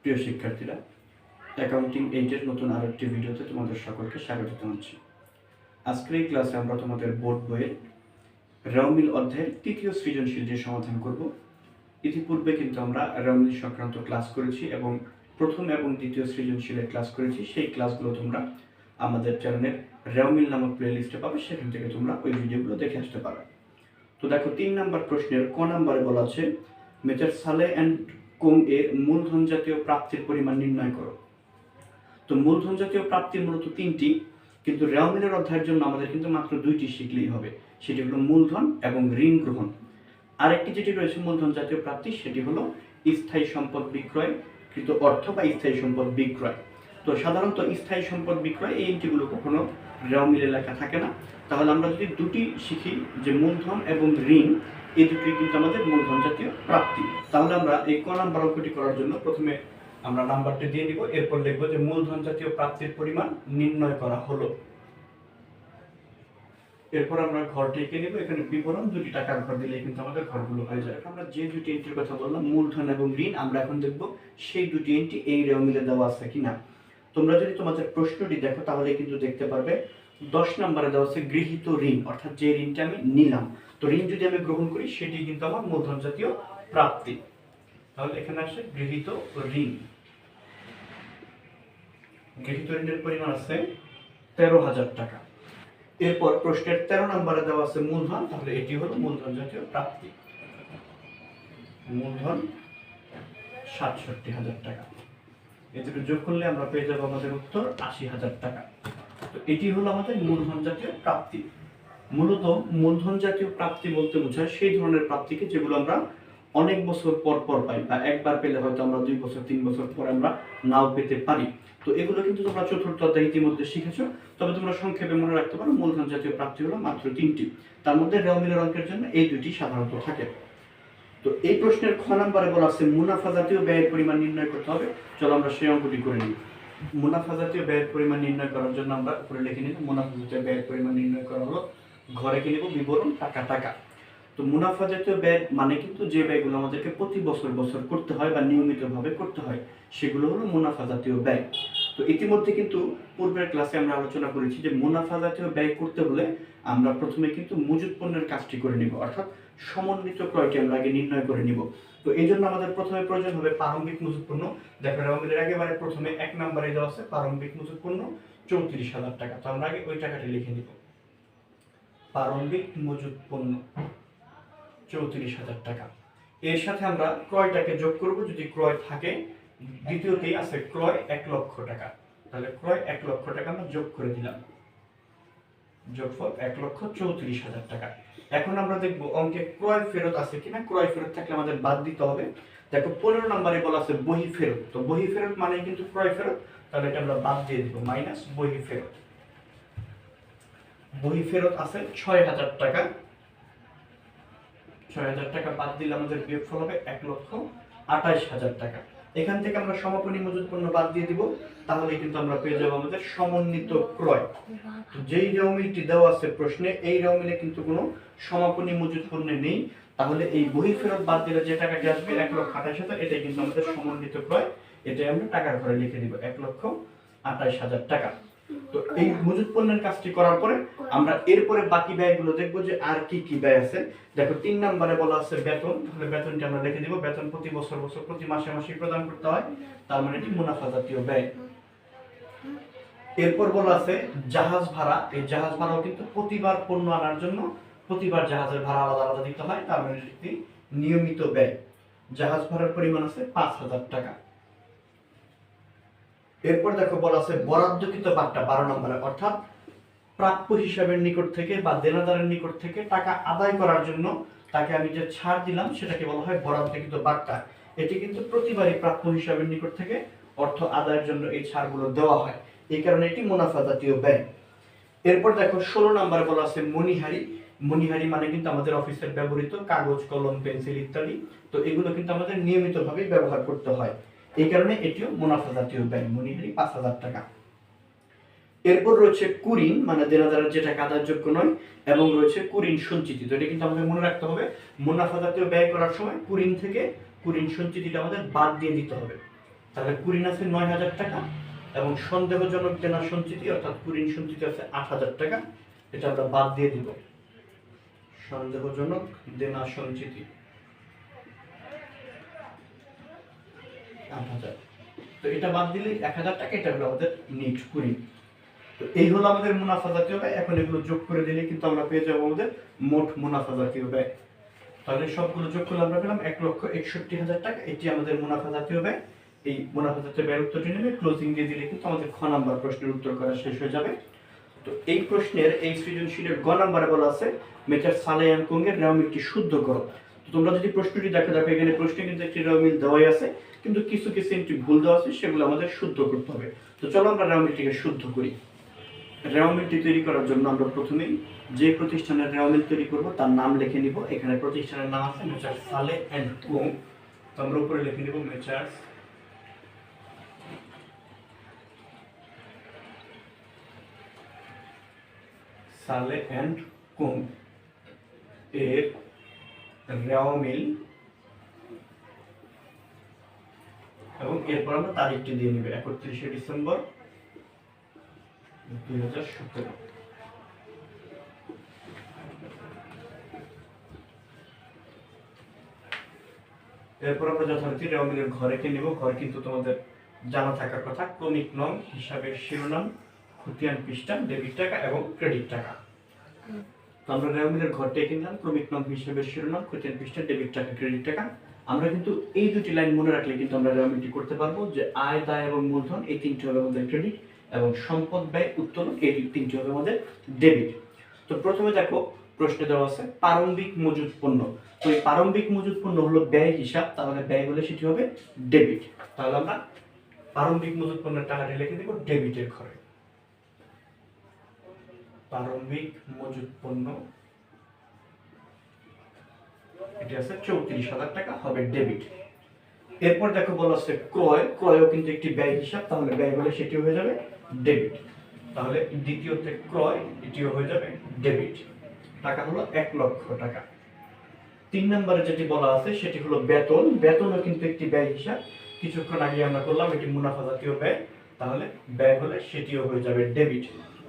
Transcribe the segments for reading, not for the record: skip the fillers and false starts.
প্রিয় শিক্ষার্থীরা, অ্যাকাউন্টিং 8 এর নতুন আরেকটি ভিডিওতে তোমাদের সকলকে স্বাগত জানাচ্ছি। আজকের এই ক্লাসে আমরা তোমাদের বোর্ড বইয়ের রেওমিল অধ্যায়ের তৃতীয় সৃজনশীলটি সমাধান করব। ইতিপূর্বে কিন্তু আমরা রেওমিল সংক্রান্ত ক্লাস করেছি এবং প্রথম এবং দ্বিতীয় সৃজনশীলের ক্লাস করেছি। সেই ক্লাসগুলো তোমরা আমাদের চ্যানেলের রেওমিল নামক প্লেলিস্টে পাবে, সেখান থেকে তোমরা ওই ভিডিওগুলো দেখে আসতে পারো। তো দেখো, 3 নম্বর প্রশ্নের ক নম্বরে বলা আছে মেজর সালে অ্যান্ড কোং এর মূলধন জাতীয় প্রাপ্তির পরিমাণ নির্ণয় করো। তো মূলধন জাতীয় প্রাপ্তি মূলত 3টি, কিন্তু রেওমিলের অধ্যায়ের জন্য আমাদের কিন্তু মাত্র 2টি শিখলেই হবে। সেটি হলো মূলধন এবং ঋণ গ্রহণ। আরেকটি যেটি রয়েছে মূলধন জাতীয় প্রাপ্তি, সেটি হলো স্থায়ী সম্পদ বিক্রয়কৃত অর্থ বা স্থায়ী সম্পদ বিক্রয়। তো সাধারণত স্থায়ী সম্পদ বিক্রয় এই এন্ট্রিগুলো কখনো রেওমিলে লেখা থাকে না। তাহলে আমরা যদি দুটি শিখি, যে মূলধন এবং ঋণ, এই দুটি কিন্তু আমাদের মূলধন জাতীয় প্রাপ্তি। তাহলে আমরা এই ক নাম্বার অঙ্কটি করার জন্য প্রথমে আমরা নাম্বারটি দিয়ে দিব, এরপর লিখবো যে মূলধন জাতীয় প্রাপ্তির পরিমাণ নির্ণয় করা হলো। এরপর আমরা ঘরটি এঁকে নিব, এখানে বিবরণ 2টি টাকার ঘর দিলে কিন্তু আমাদের ঘরগুলো হয়ে যায়। আমরা যে দুটি এন্ট্রির কথা বললাম, মূলধন এবং ঋণ, আমরা এখন দেখব সেই দুটি এন্ট্রি এই রেওমিলে দেওয়া আছে কিনা। তোমরা যদি তোমাদের প্রশ্নটি দেখো তাহলে কিন্তু দেখতে পারবে 10 নম্বরে দেওয়া আছে গৃহীত ঋণ, অর্থাৎ যে ঋণটা আমি নিলাম। তো ঋণ যদি আমি গ্রহণ করি সেটি কিন্তু আমার মূলধন জাতীয় প্রাপ্তি। তাহলে এখানে আসে গৃহীত ঋণ। গৃহীত ঋণের পরিমাণ আছে 13,000 টাকা। এরপর প্রশ্নের 13 নম্বরে দেওয়া আছে মূলধন, তাহলে এটি হলো মূলধন জাতীয় প্রাপ্তি। মূলধন 67,000 টাকা। এটুকু যোগ করলে আমরা পেয়ে যাবো আমাদের উত্তর 80,000 টাকা। তো এটি হলো আমাদের মূলধন জাতীয় প্রাপ্তি। মূলত মূলধন জাতীয় প্রাপ্তি বলতে বোঝায় সেই ধরনের প্রাপ্তিকে যেগুলো আমরা অনেক বছর পর পর পাই, বা একবার পেলে হয়তো আমরা 2 বছর 3 বছর পর আমরা নাও পেতে পারি। তো এগুলো কিন্তু তোমরা চতুর্থ অধ্যায়ে ইতিমধ্যে শিখেছো। তবে তোমরা সংক্ষেপে মনে রাখতে পারো মূলধন জাতীয় প্রাপ্তি হলো মাত্র 3টি। তার মধ্যে রেওমিলের অঙ্কের জন্য এই 2টি সাধারণত থাকে। তো এই প্রশ্নের খ নম্বরে বলা আছে মুনাফা জাতীয় ব্যয়ের পরিমাণ নির্ণয় করতে হবে। চলো আমরা সেই অঙ্কটি করে নিই। মুনাফা জাতীয় ব্যয়ের পরিমাণ নির্ণয় করার জন্য আমরা উপরে লিখে নিব মুনাফা জাতীয় ব্যয়ের পরিমাণ নির্ণয় করা হলো, ঘরে কি নিব বিবরণ টাকা টাকা। তো মুনাফা জাতীয় ব্যয় মানে কিন্তু যে ব্যয়গুলো আমাদেরকে প্রতি বছর বছর করতে হয় বা নিয়মিতভাবে করতে হয়, সেগুলো হলো মুনাফা জাতীয় ব্যয়। তো ইতিমধ্যে কিন্তু পূর্বের ক্লাসে আমরা আলোচনা করেছি যে মুনাফা জাতীয় ব্যয় করতে হলে আমরা প্রথমে কিন্তু মজুত পণ্যের কাজটি করে নিব, অর্থাৎ সমন্বিত ক্রয়টি আমরা আগে নির্ণয় করে নিব। তো এই জন্য আমাদের প্রথমে প্রয়োজন হবে প্রারম্ভিক মজুত পণ্য। দেখো রেওমিলের একেবারে প্রথমে 1 নম্বরে দেওয়া আছে প্রারম্ভিক মজুত পণ্য 34,000 টাকা। তো আমরা আগে ওই টাকাটি লিখে নিব। প্রারম্ভিক মজুত পণ্য 34,000 টাকা। এর সাথে আমরা ক্রয়টাকে যোগ করব, যদি ক্রয় থাকে। দ্বিতীয়তেই আছে ক্রয় 1 লক্ষ টাকা, তাহলে ক্রয় 1 লক্ষ টাকা আমরা যোগ করে দিলাম। যোগফল 1,34,000 টাকা। এখন আমরা দেখব অঙ্কে ক্রয় ফেরত আছে কিনা। ক্রয় ফেরত থাকলে আমাদের বাদ দিতে হবে। দেখো 15 নম্বরে বলা আছে বহি ফেরত। তো বহি ফেরত মানে কিন্তু ক্রয় ফেরত, তাহলে এটা আমরা বাদ দিয়ে দিব, মাইনাস বহি ফেরত। বহি ফেরত আছে 6,000 টাকা। 6,000 টাকা বাদ দিলে আমাদের বিয়োগফল হবে 1,28,000 টাকা। এখান থেকে আমরা সমাপনী মজুত পণ্য বাদ দিয়ে দিব, তাহলে কিন্তু আমরা পেয়ে যাবো আমাদের সমন্বিত ক্রয়। তো যেই রেওমিলটি দেওয়া আছে প্রশ্নে, এই রেওমিলে কিন্তু কোনো সমাপনী মজুত পণ্য নেই। তাহলে এই বহি ফেরত বাদ দিলে যে টাকাটি আসবে 1,28,000, এটাই কিন্তু আমাদের সমন্বিত ক্রয়। এটাই আমরা টাকার ঘরে লিখে দিব 1,28,000 টাকা। তো এই মজুত পণ্যের কাজটি করার পরে আমরা এরপরে বাকি ব্যয়গুলো দেখবো যে আর কি কি ব্যয় আছে। দেখো 3 নম্বরে বলা আছে বেতন, তাহলে বেতনটি আমরা লিখে দিব। বেতন প্রতি বছর বছর প্রতি মাসে মাসে প্রদান করতে হয়, তার মানে এটি মুনাফা জাতীয় ব্যয়। এরপর বলা আছে জাহাজ ভাড়া। এই জাহাজ ভাড়াও কিন্তু প্রতিবার পণ্য আনার জন্য প্রতিবার জাহাজের ভাড়া আলাদা আলাদা দিতে হয়, তার মানে এটি নিয়মিত ব্যয়। জাহাজ ভাড়ার পরিমাণ আছে 5,000 টাকা। এরপর দেখো বলা আছে বরাদ্দকৃত বাট্টা 12 নম্বরে, অর্থাৎ প্রাপ্য হিসাবের নিকট থেকে বা দেনাদারের নিকট থেকে টাকা আদায় করার জন্য তাকে আমি যে ছাড় দিলাম সেটাকে বলা হয় বরাদ্দকৃত বাট্টা। এটি কিন্তু প্রতিবারই প্রাপ্য হিসাবের নিকট থেকে অর্থ আদায়ের জন্য এই ছাড়গুলো দেওয়া হয়, এই কারণে এটি মুনাফা জাতীয় ব্যয়। এরপর দেখো 16 নম্বরে বলা আছে মণিহারি। মণিহারি মানে কিন্তু আমাদের অফিসের ব্যবহৃত কাগজ, কলম, পেন্সিল ইত্যাদি। তো এগুলো কিন্তু আমাদের নিয়মিতভাবে ব্যবহার করতে হয়, এই কারণে এটিও মুনাফা জাতীয় ব্যয়। মণিহারি 5,000 টাকা। এরপর রয়েছে কুরিন, মানে দেনাদারের যে টাকা আদায়যোগ্য নয়, এবং রয়েছে কুরিন সঞ্চিতি। তো এটা কিন্তু আমাদের মনে রাখতে হবে, মুনাফা জাতীয় ব্যয় করার সময় কুরিন থেকে কুরিন সঞ্চিতিটা আমাদের বাদ দিয়ে দিতে হবে। তাহলে কুরিন আছে 9,000 টাকা এবং সন্দেহজনক দেনা সঞ্চিতি অর্থাৎ কুরিন সঞ্চিতি আছে 8,000 টাকা। এটা আমরা বাদ দিয়ে দিব। সন্দেহজনক দেনা সঞ্চিতি 8,000, তো এটা বাদ দিলে 1,000 টাকা। এটা হলো আমাদের নিট কুরিন। তো এই হলো আমাদের মুনাফা জাতীয় ব্যয়। এখন এগুলো যোগ করে দিলে কিন্তু আমরা পেয়ে যাবো আমাদের মোট মুনাফা জাতীয় ব্যয়। তাহলে সবগুলো যোগ করলে আমরা পেলাম 1,61,000 টাকা। এটি আমাদের মুনাফা জাতীয় ব্যয়। এই মুনাফা জাতীয় ব্যয়ের উত্তরটি নেবে ক্লোজিং দিয়ে দিলে কিন্তু আমাদের খ নাম্বার প্রশ্নের উত্তর করা শেষ হয়ে যাবে। তো এই প্রশ্নের এই সৃজনশীলের গ নাম্বারে বলা আছে মেচার সালে এন্ড কোঙ্গের রেওয়া মিলটি শুদ্ধ করো। তো তোমরা যদি প্রশ্নটি দেখো এখানে প্রশ্নে কিন্তু একটি রেওয়া মিল দেওয়াই আছে, কিন্তু কিছু কিছু একটি ভুল দেওয়া আছে, সেগুলো আমাদের শুদ্ধ করতে হবে। তো চলো আমরা রেওয়া মিলটিকে শুদ্ধ করি। রেওয়া মিলটি তৈরি করার জন্য আমরা প্রথমেই যে প্রতিষ্ঠানের রেওয়া মিল তৈরি করব তার নাম লিখে নিব। এখানে প্রতিষ্ঠানের নাম আছে মেচার সালে এন্ড কোং। তো আমরা উপরে লিখে নিব মেচার সালে এন্ড কোং এর রেওয়া মিল, এবং এরপর আমরা তারিখটি দিয়ে নিব 31শে ডিসেম্বর 2017। এরপর আমরা যথারীতি রেওয়া মিলের ঘরেকে নিব। ঘর কিন্তু তোমাদের জানা থাকার কথা, ক্রমিক নং, হিসাবের শিরোনাম, খতিয়ান পৃষ্ঠা, ডেবিট টাকা এবং ক্রেডিট টাকা। তো আমরা রেওয়া মিলের ঘরটাই কিনলাম, ক্রমিক নং, হিসাবের শিরোনাম, খতিয়ান পৃষ্ঠা, ডেবিট টাকা, ক্রেডিট টাকা। আমরা কিন্তু এই দুটি লাইন মনে রাখলে কিন্তু আমরা রেওয়া মিলটি করতে পারবো যে আয়, দায় এবং মূলধন এই তিনটি হবে আমাদের ক্রেডিট, এবং সম্পদ, ব্যয়, উত্তোলন এই তিনটি হবে আমাদের ডেবিট। তো প্রথমে দেখো প্রশ্নে দেওয়া আছে প্রারম্ভিক মজুদ পণ্য। তো এই প্রারম্ভিক মজুদ পণ্য হলো ব্যয় হিসাব, তাহলে ব্যয় হলে সেটি হবে ডেবিট। তাহলে আমরা প্রারম্ভিক মজুদ পণ্যের টাকাটি লিখে দেব ডেবিটের ঘরে। প্রারম্ভিক মজুদ পণ্য এটি আছে 34,000 টাকা, হবে ডেবিট। এরপর দেখো বলা আছে ক্রয়। ক্রয়ও কিন্তু একটি ব্যয় হিসাব, তাহলে ব্যয় হলে সেটি হয়ে যাবে ডেবিট। তাহলে দ্বিতীয়তে ক্রয়, এটিও হয়ে যাবে ডেবিট। টাকা হলো 1,00,000 টাকা। 3 নম্বরে যেটি বলা আছে সেটি হলো বেতন। বেতনও কিন্তু একটি ব্যয় হিসাব, কিছুক্ষণ আগে আমরা করলাম, এটি মুনাফা জাতীয় ব্যয়, তাহলে ব্যয় হলে সেটিও হয়ে যাবে ডেবিট।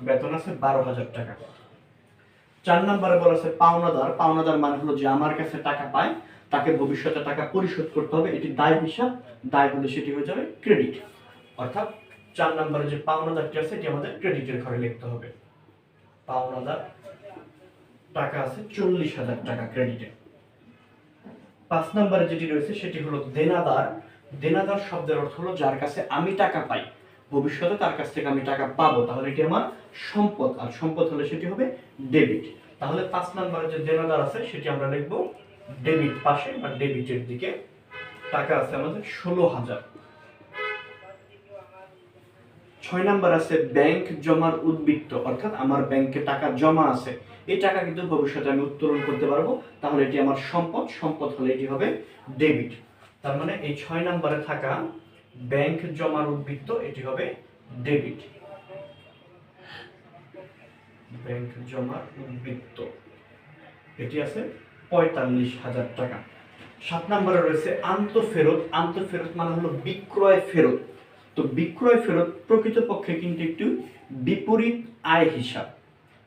বেতন আছে 12,000 টাকা। 4 নম্বরে বলা আছে পাওনাদার। পাওনাদার মানে হলো যে আমার কাছে টাকা পায়, তাকে ভবিষ্যতে টাকা পরিশোধ করতে হবে, এটি দায় হিসাব, দায় হলে সেটি হয়ে যাবে ক্রেডিট। অর্থাৎ 4 নম্বরে যে পাওনাদারটি আছে এটি আমাদের ক্রেডিটের ঘরে লিখতে হবে। পাওনাদার টাকা আছে 40,000 টাকা ক্রেডিটে। 5 নম্বরে যেটি রয়েছে সেটি হলো দেনাদার। দেনাদার শব্দের অর্থ হলো যার কাছে আমি টাকা পাই, ভবিষ্যতে তার কাছ থেকে আমি টাকা পাবো, তাহলে এটি আমার সম্পদ, আর সম্পদ হলে সেটি হবে ডেবিট। তাহলে 5 নম্বরে যে দেনাদার আছে সেটি আমরা লিখব ডেবিট পাশে বা ডেবিটের দিকে। টাকা আছে আমাদের 16,000। 6 নাম্বার আছে ব্যাংক জমার উদ্বৃত্ত, অর্থাৎ আমার ব্যাংকে টাকা জমা আছে, এই টাকা কিন্তু ভবিষ্যতে আমি উত্তোলন করতে পারবো, তাহলে এটি আমার সম্পদ, সম্পদ হলে এটি হবে ডেবিট। তার মানে এই 6 নম্বরে থাকা ব্যাংক জমার উদ্বৃত্ত এটি হবে ডেবিট। ব্যাংক জমার উদ্বৃত্ত এটি আছে 45,000 টাকা। 7 নম্বরে রয়েছে আন্তঃফেরত। আন্তঃফেরত মানে হলো বিক্রয় ফেরত। তো বিক্রয় ফেরত প্রকৃতপক্ষে কিন্তু একটু বিপরীত আয় হিসাব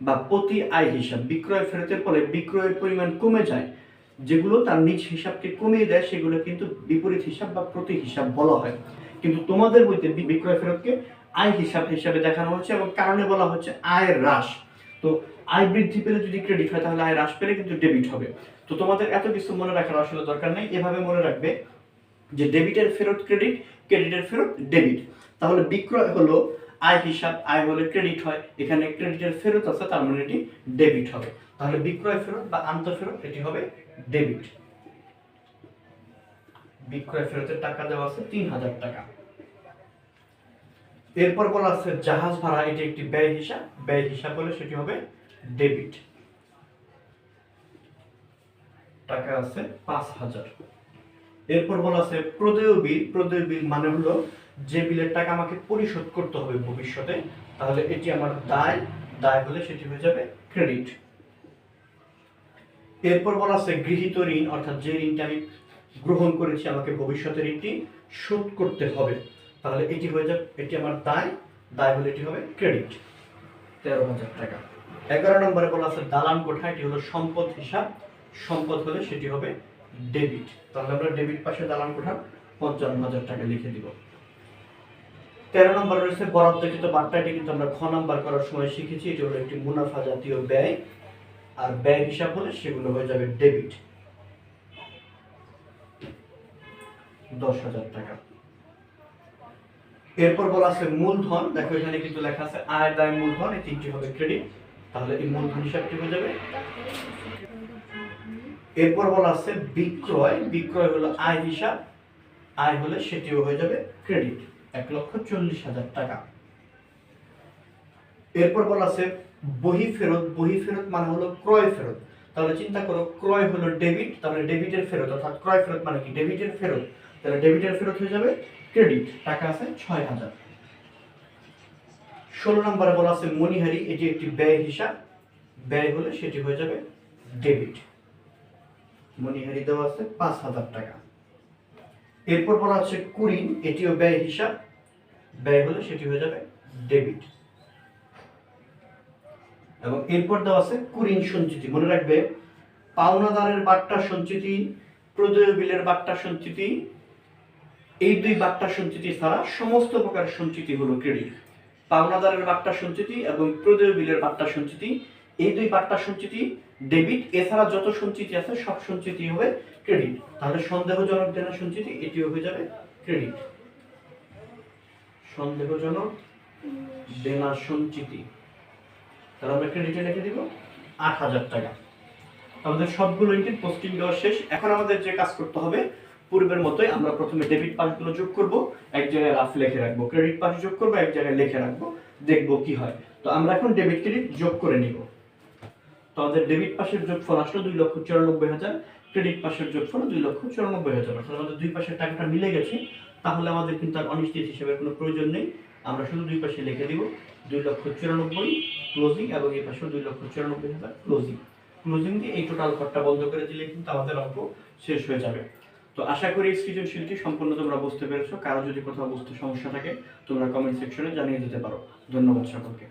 বা প্রতি আয় হিসাব। বিক্রয় ফেরতের ফলে বিক্রয়ের পরিমাণ কমে যায়, যেগুলো তার নিজ হিসাবকে কমিয়ে দেয় সেগুলো কিন্তু বিপরীত হিসাব বা প্রতি হিসাব বলা হয়। কিন্তু তোমাদের বইতে বিক্রয় ফেরতকে আয় হিসাব হিসাবে দেখানো হচ্ছে, এবং কারণে বলা হচ্ছে আয় হ্রাস। তো আয় বৃদ্ধি পেলে যদি ক্রেডিট হয়, তাহলে আয় হ্রাস পেলে কিন্তু ডেবিট হবে। তো তোমাদের এত কিছু মনে রাখার আসলে দরকার নেই, এভাবে মনে রাখবে যে ডেবিটের ফেরত ক্রেডিট, ক্রেডিটের ফেরত ডেবিট। তাহলে বিক্রয় হলো আয় হিসাব, আয় হলে ক্রেডিট হয়, এখানে ক্রেডিটের ফেরত আছে, তার মানে এটি ডেবিট হবে। তাহলে বিক্রয় ফেরত বা আন্তঃফেরত এটি হবে ডেবিট। বিক্রয় ফেরতের টাকা দেওয়া আছে 3,000 টাকা। এরপর বলা আছে জাহাজ ভাড়া, এটি একটি ব্যয় হিসাব, ব্যয় হিসাব হলে সেটি হবে ডেবিট। টাকা আছে 5,000। এরপর বলা আছে প্রদেয় বিল। প্রদেয় বিল মানে হলো যে বিলের টাকা আমাকে পরিশোধ করতে হবে ভবিষ্যতে, তাহলে এটি আমার দায়, দায় হলে সেটি হয়ে যাবে ক্রেডিট। এরপর বলা আছে গৃহীত ঋণ, অর্থাৎ যে ঋণটা আমি গ্রহণ করেছি আমাকে ভবিষ্যতের ঋণটি শোধ করতে হবে, তাহলে এটি হয়ে যাবে, এটি আমার দায়, দায় হলে এটি হবে ক্রেডিট 13,000 টাকা। 11 নম্বরে বলা আছে দালান কোঠা, এটি হলো সম্পদ হিসাব, সম্পদ হলে সেটি হবে ডেবিট, তাহলে আমরা ডেবিট পাশে দালান কোঠা 55,000 টাকা লিখে দিব। 13 নম্বর রয়েছে বরাদ্দকৃত বাট্টা, এটি কিন্তু আমরা খ নাম্বার করার সময় শিখেছি, এটি হলো একটি মুনাফা জাতীয় ব্যয়, আর ব্যয় হিসাব হলে সেগুলো হয়ে যাবে ডেবিট 10,000 টাকা। এরপর বলা আছে মূলধন, দেখো এখানে কিন্তু লেখা আছে আয় দায় মূলধন, এই তিনটি হবে ক্রেডিট, তাহলে এই মূলধন হিসাবটি হয়ে যাবে। এরপর বলা আছে বিক্রয়, বিক্রয় হলো আয় হিসাব, আয় হলে সেটিও হয়ে যাবে ক্রেডিট 1,40,000 টাকা। এরপর বলা আছে বহি ফেরত, বহি ফেরত মানে হলো ক্রয় ফেরত, তাহলে চিন্তা করো ক্রয় হলো ডেবিট, তাহলে ডেবিটের ফেরত, অর্থাৎ ক্রয় ফেরত মানে কি ডেবিটের ফেরত, তাহলে ডেবিটের ফেরত হয়ে যাবে ক্রেডিট, টাকা আছে 6,000। 16 নম্বরে বলা আছে মনিহারি, এটি একটি ব্যয় হিসাব, ব্যয় হলে সেটি হয়ে যাবে ডেবিট, মনিহারি দেওয়া আছে 5,000 টাকা। এরপর বলা আছে কুরিন, এটিও ব্যয় হিসাব, ব্যয় হলে সেটি হয়ে যাবে ডেবিট। এবং এরপর দেওয়া আছে কুরিন সঞ্চিতি, মনে রাখবে পাওনাদারের বাট্টা সঞ্চিতি, প্রদেয় বিলের বাট্টা সঞ্চিতি, এই দুই বাট্টা সঞ্চিতি ছাড়া সমস্ত প্রকার সঞ্চিতি হলো ক্রেডিট। পাওনাদারের বাট্টা সঞ্চিতি এবং প্রদেয় বিলের বাট্টা সঞ্চিতি, এই দুই বাট্টা সঞ্চিতি ডেবিট, এছাড়া যত সঞ্চিতি আছে সব সঞ্চিতি হবে ক্রেডিট, তাহলে সন্দেহজনক দেনা সঞ্চিতি এটিও হয়ে যাবে ক্রেডিট, সন্দেহজনক দেনা সঞ্চিতি, তাহলে আমরা ক্রেডিটে লিখে দিব 8,000 টাকা। আমাদের সবগুলো এন্ট্রি পোস্টিং দেওয়া শেষ, এখন আমাদের যে কাজ করতে হবে পূর্বের মতোই আমরা প্রথমে ডেবিট পাসগুলো যোগ করব, এক জায়গায় রাফ লিখে রাখবো, ক্রেডিট পাস যোগ করব, এক জায়গায় লিখে রাখবো, দেখবো কি হয়। তো আমরা এখন ডেবিট ক্রেডিট যোগ করে নিব। তো আমাদের ডেবিট পাসের যোগফল আসলো 2,94,000, ক্রেডিট পাসের যোগফল 2,94,000, অর্থাৎ আমাদের দুই পাশের টাকাটা মিলে গেছে, তাহলে আমাদের কিন্তু আর অনিশ্চিত হিসাবের কোনো প্রয়োজন নেই, আমরা শুধু দুই পাশে লিখে দিব 2,94,000 ক্লোজিং এবং এই পাশে 2,94,000 ক্লোজিং, ক্লোজিং দিয়ে এই টোটাল ঘরটা বন্ধ করে দিলে কিন্তু আমাদের অঙ্ক শেষ হয়ে যাবে। তো আশা করি এই সৃজনশীলটি সম্পূর্ণ তোমরা বুঝতে পেরেছো, কারো যদি কোথাও বুঝতে সমস্যা থাকে তোমরা কমেন্ট সেকশনে জানিয়ে দিতে পারো। ধন্যবাদ সকলকে।